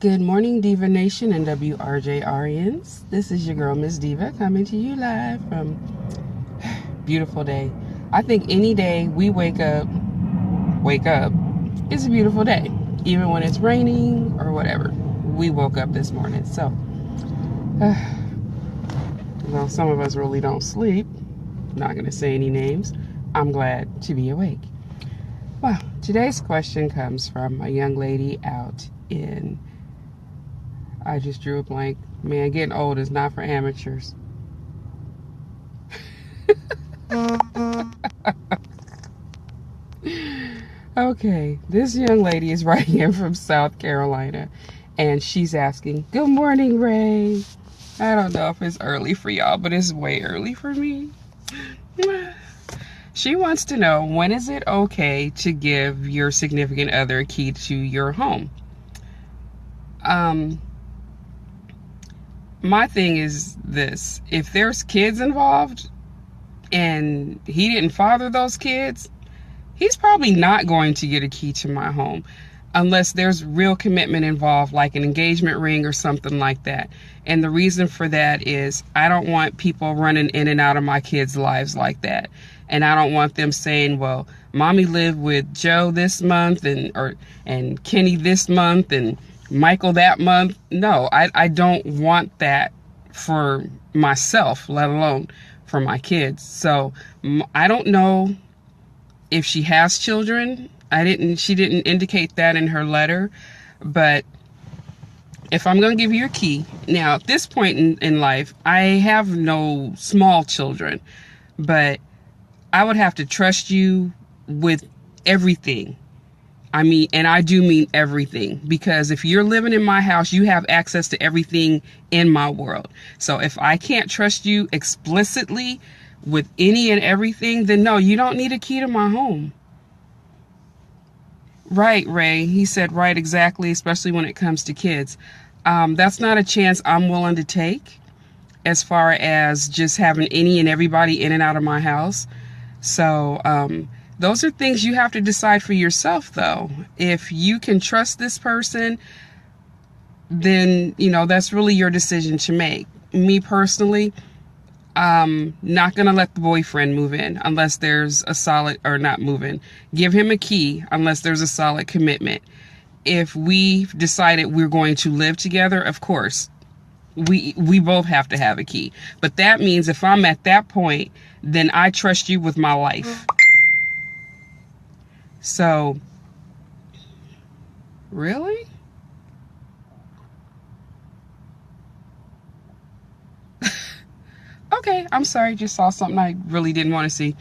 Good morning, Diva Nation and WRJRNs. This is your girl, Miss Diva, coming to you live from beautiful day. I think any day we wake up, it's a beautiful day. Even when it's raining or whatever. We woke up this morning. So, some of us really don't sleep. Not going to say any names. I'm glad to be awake. Well, today's question comes from a young lady out in... I just drew a blank. Man, getting old is not for amateurs. Okay, this young lady is writing in from South Carolina, and she's asking, "Good morning, Ray." I don't know if it's early for y'all, but it's way early for me. She wants to know, when is it okay to give your significant other a key to your home? My thing is this: if there's kids involved and he didn't father those kids, he's probably not going to get a key to my home unless there's real commitment involved, like an engagement ring or something like that. And the reason for that is I don't want people running in and out of my kids' lives like that. And I don't want them saying, well, mommy lived with Joe this month and Kenny this month and Michael that month. No, I don't want that for myself, let alone for my kids. So I don't know if she has children. She didn't indicate that in her letter, but if I'm going to give you a key, now at this point in life, I have no small children, but I would have to trust you with everything. I mean, and I do mean everything, because if you're living in my house, you have access to everything in my world. So if I can't trust you explicitly with any and everything, then no, you don't need a key to my home. Right, Ray. He said right, exactly, especially when it comes to kids. That's not a chance I'm willing to take as far as just having any and everybody in and out of my house. So, those are things you have to decide for yourself, though. If you can trust this person, then, that's really your decision to make. Me personally, not going to let the boyfriend move in unless there's a solid, or not move in. Give him a key unless there's a solid commitment. If we've decided we're going to live together, of course, we both have to have a key. But that means if I'm at that point, then I trust you with my life. So, really? Okay, I'm sorry, just saw something I really didn't want to see.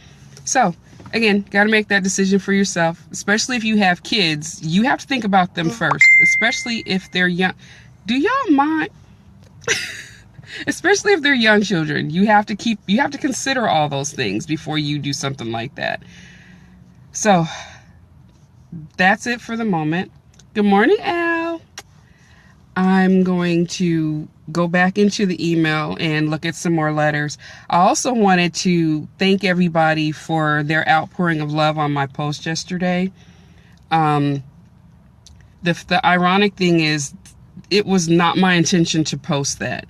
So, again, got to make that decision for yourself, especially if you have kids. You have to think about them first, especially if they're young. Do y'all mind? Especially if they're young children, you have to consider all those things before you do something like that. So, that's it for the moment. Good morning, Al. I'm going to go back into the email and look at some more letters. I also wanted to thank everybody for their outpouring of love on my post yesterday. The ironic thing is, it was not my intention to post that.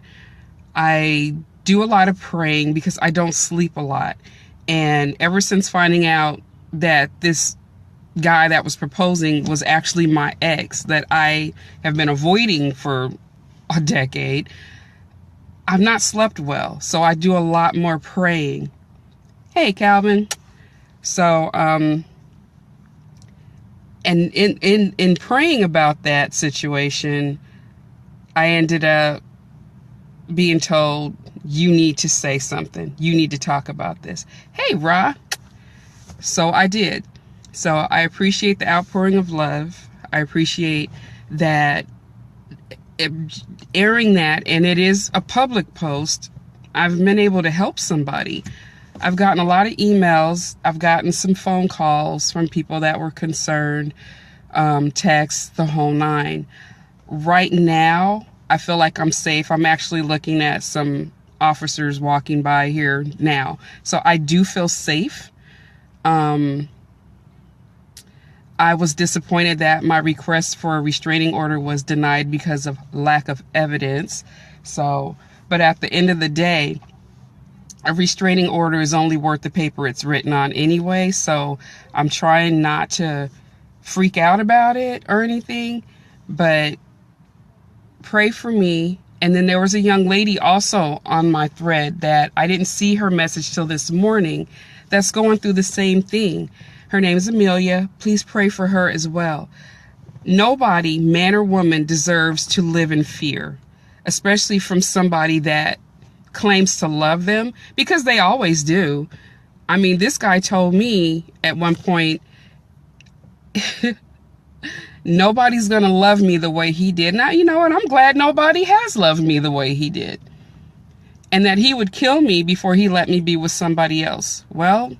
I do a lot of praying because I don't sleep a lot. And ever since finding out that this guy that was proposing was actually my ex that I have been avoiding for a decade, I've not slept well. So I do a lot more praying. Hey, Calvin. So, and in praying about that situation, I ended up being told, you need to say something. You need to talk about this. Hey, Ra. So I did. So I appreciate the outpouring of love. I appreciate that airing that, and it is a public post. I've been able to help somebody. I've gotten a lot of emails. I've gotten some phone calls from people that were concerned, texts, the whole nine. Right now, I feel like I'm safe. I'm actually looking at some officers walking by here now. So I do feel safe. I was disappointed that my request for a restraining order was denied because of lack of evidence. So, but at the end of the day, a restraining order is only worth the paper it's written on anyway. So I'm trying not to freak out about it or anything, but pray for me. And then there was a young lady also on my thread that I didn't see her message till this morning that's going through the same thing. Her name is Amelia. Please pray for her as well. Nobody, man or woman, deserves to live in fear, especially from somebody that claims to love them, because they always do. I mean, this guy told me at one point, nobody's going to love me the way he did. Now, you know what? I'm glad nobody has loved me the way he did. And that he would kill me before he let me be with somebody else. Well,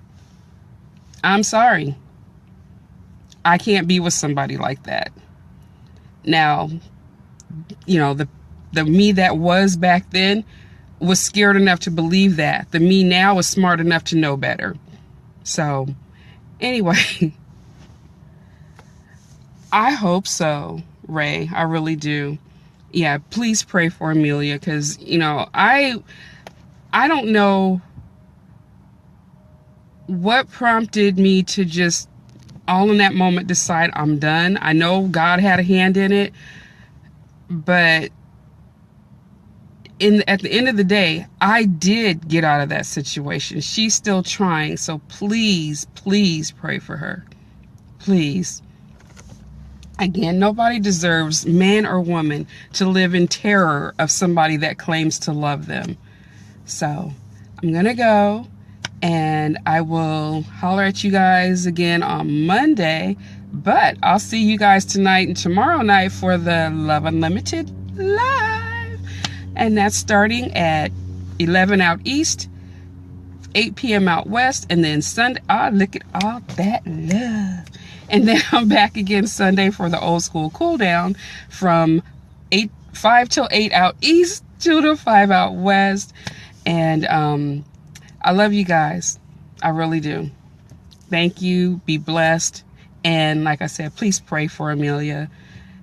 I'm sorry. I can't be with somebody like that. Now, you know, the me that was back then was scared enough to believe that. The me now is smart enough to know better. So, anyway, I hope so, Ray. I really do. Yeah, please pray for Amelia, because, you know, I don't know what prompted me to just all in that moment decide I'm done. I know God had a hand in it, but at the end of the day, I did get out of that situation. She's still trying, so please, please pray for her. Please. Again, nobody deserves, man or woman, to live in terror of somebody that claims to love them. So I'm gonna go, and I will holler at you guys again on Monday, but I'll see you guys tonight and tomorrow night for the Love Unlimited Live. And that's starting at 11 out east, 8 p.m. out west, and then Sunday, look at all that love. And then I'm back again Sunday for the old school cool down from 5 till 8 out east, 2 to 5 out west. And I love you guys. I really do. Thank you. Be blessed. And like I said, please pray for Amelia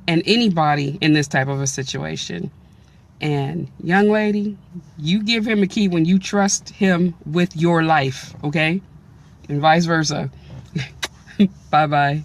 and anybody in this type of a situation. And young lady, you give him a key when you trust him with your life, okay? And vice versa. Bye-bye.